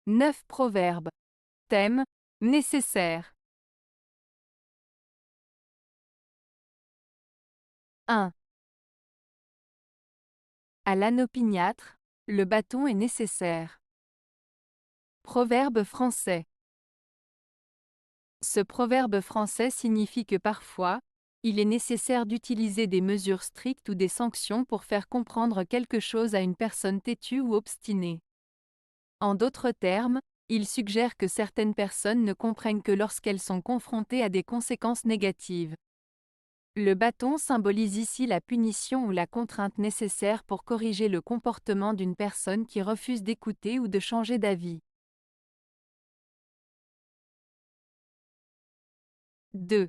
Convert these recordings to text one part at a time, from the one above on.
9 proverbes. Thème: nécessaire. 1. À l'âne opiniâtre, le bâton est nécessaire. Proverbe français. Ce proverbe français signifie que parfois, il est nécessaire d'utiliser des mesures strictes ou des sanctions pour faire comprendre quelque chose à une personne têtue ou obstinée. En d'autres termes, il suggère que certaines personnes ne comprennent que lorsqu'elles sont confrontées à des conséquences négatives. Le bâton symbolise ici la punition ou la contrainte nécessaire pour corriger le comportement d'une personne qui refuse d'écouter ou de changer d'avis. 2.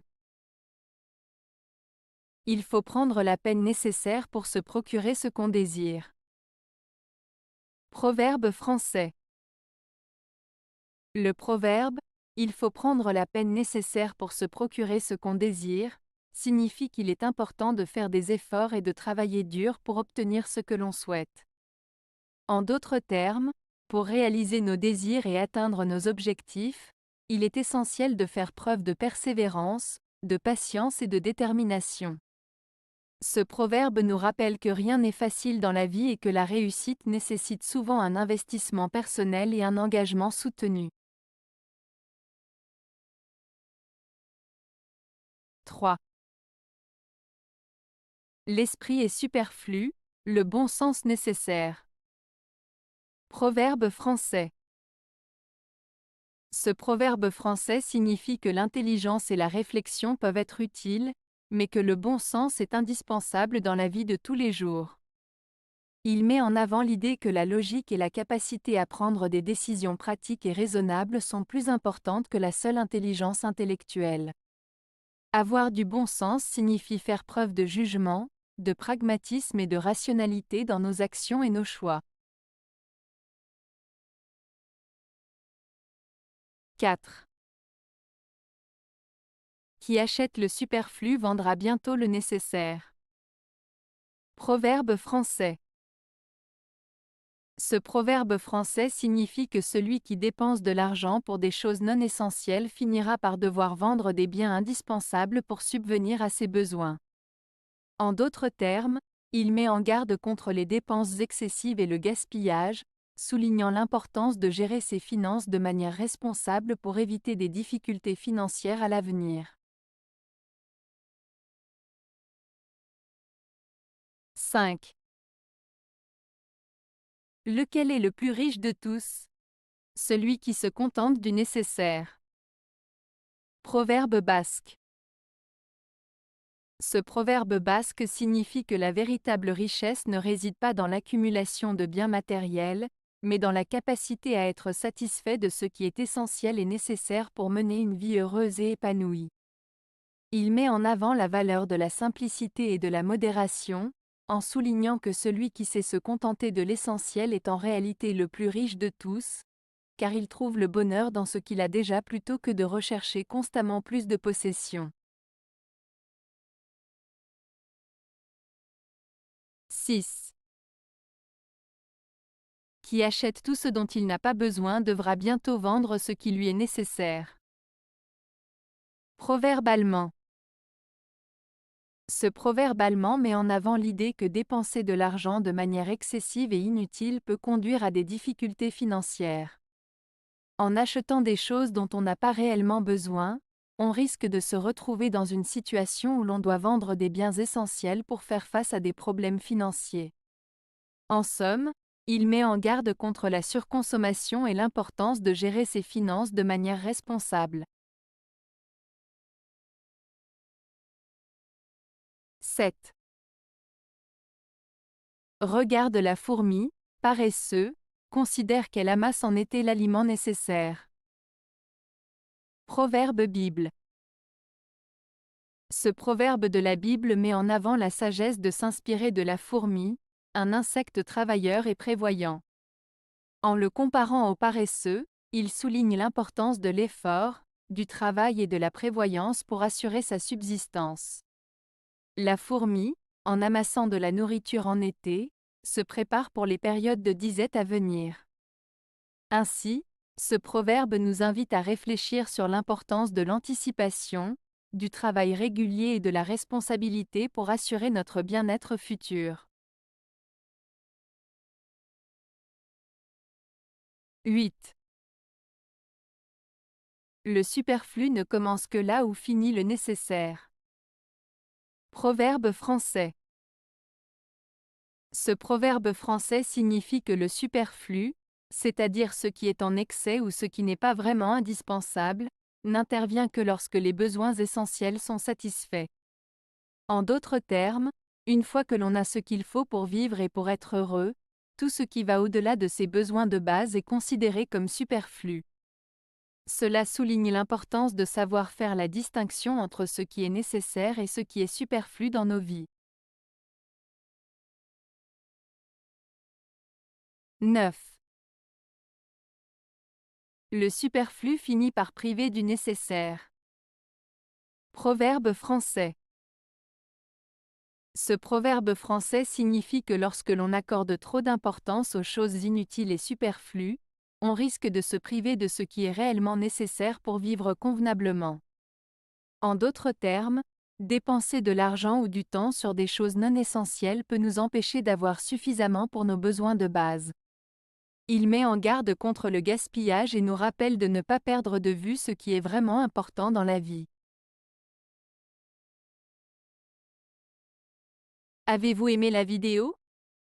Il faut prendre la peine nécessaire pour se procurer ce qu'on désire. Proverbe français. Le proverbe « Il faut prendre la peine nécessaire pour se procurer ce qu'on désire » signifie qu'il est important de faire des efforts et de travailler dur pour obtenir ce que l'on souhaite. En d'autres termes, pour réaliser nos désirs et atteindre nos objectifs, il est essentiel de faire preuve de persévérance, de patience et de détermination. Ce proverbe nous rappelle que rien n'est facile dans la vie et que la réussite nécessite souvent un investissement personnel et un engagement soutenu. 3. L'esprit est superflu, le bon sens nécessaire. Proverbe français. Ce proverbe français signifie que l'intelligence et la réflexion peuvent être utiles, mais que le bon sens est indispensable dans la vie de tous les jours. Il met en avant l'idée que la logique et la capacité à prendre des décisions pratiques et raisonnables sont plus importantes que la seule intelligence intellectuelle. Avoir du bon sens signifie faire preuve de jugement, de pragmatisme et de rationalité dans nos actions et nos choix. 4. Qui achète le superflu vendra bientôt le nécessaire. Proverbe français. Ce proverbe français signifie que celui qui dépense de l'argent pour des choses non essentielles finira par devoir vendre des biens indispensables pour subvenir à ses besoins. En d'autres termes, il met en garde contre les dépenses excessives et le gaspillage, soulignant l'importance de gérer ses finances de manière responsable pour éviter des difficultés financières à l'avenir. 5. Lequel est le plus riche de tous? Celui qui se contente du nécessaire. Proverbe basque. Ce proverbe basque signifie que la véritable richesse ne réside pas dans l'accumulation de biens matériels, mais dans la capacité à être satisfait de ce qui est essentiel et nécessaire pour mener une vie heureuse et épanouie. Il met en avant la valeur de la simplicité et de la modération, en soulignant que celui qui sait se contenter de l'essentiel est en réalité le plus riche de tous, car il trouve le bonheur dans ce qu'il a déjà plutôt que de rechercher constamment plus de possessions. 6. Qui achète tout ce dont il n'a pas besoin devra bientôt vendre ce qui lui est nécessaire. Proverbe allemand. Ce proverbe allemand met en avant l'idée que dépenser de l'argent de manière excessive et inutile peut conduire à des difficultés financières. En achetant des choses dont on n'a pas réellement besoin, on risque de se retrouver dans une situation où l'on doit vendre des biens essentiels pour faire face à des problèmes financiers. En somme, il met en garde contre la surconsommation et l'importance de gérer ses finances de manière responsable. 7. Regarde la fourmi, paresseux, considère qu'elle amasse en été l'aliment nécessaire. Proverbe Bible. Ce proverbe de la Bible met en avant la sagesse de s'inspirer de la fourmi, un insecte travailleur et prévoyant. En le comparant au paresseux, il souligne l'importance de l'effort, du travail et de la prévoyance pour assurer sa subsistance. La fourmi, en amassant de la nourriture en été, se prépare pour les périodes de disette à venir. Ainsi, Ce proverbe nous invite à réfléchir sur l'importance de l'anticipation, du travail régulier et de la responsabilité pour assurer notre bien-être futur. 8. Le superflu ne commence que là où finit le nécessaire. Proverbe français. Ce proverbe français signifie que le superflu, c'est-à-dire ce qui est en excès ou ce qui n'est pas vraiment indispensable, n'intervient que lorsque les besoins essentiels sont satisfaits. En d'autres termes, une fois que l'on a ce qu'il faut pour vivre et pour être heureux, tout ce qui va au-delà de ces besoins de base est considéré comme superflu. Cela souligne l'importance de savoir faire la distinction entre ce qui est nécessaire et ce qui est superflu dans nos vies. 9. Le superflu finit par priver du nécessaire. Proverbe français. Ce proverbe français signifie que lorsque l'on accorde trop d'importance aux choses inutiles et superflues, on risque de se priver de ce qui est réellement nécessaire pour vivre convenablement. En d'autres termes, dépenser de l'argent ou du temps sur des choses non essentielles peut nous empêcher d'avoir suffisamment pour nos besoins de base. Il met en garde contre le gaspillage et nous rappelle de ne pas perdre de vue ce qui est vraiment important dans la vie. Avez-vous aimé la vidéo?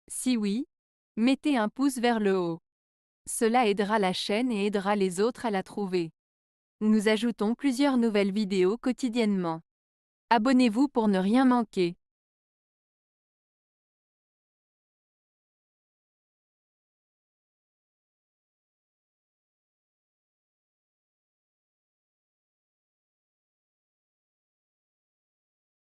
Si oui, mettez un pouce vers le haut. Cela aidera la chaîne et aidera les autres à la trouver. Nous ajoutons plusieurs nouvelles vidéos quotidiennement. Abonnez-vous pour ne rien manquer.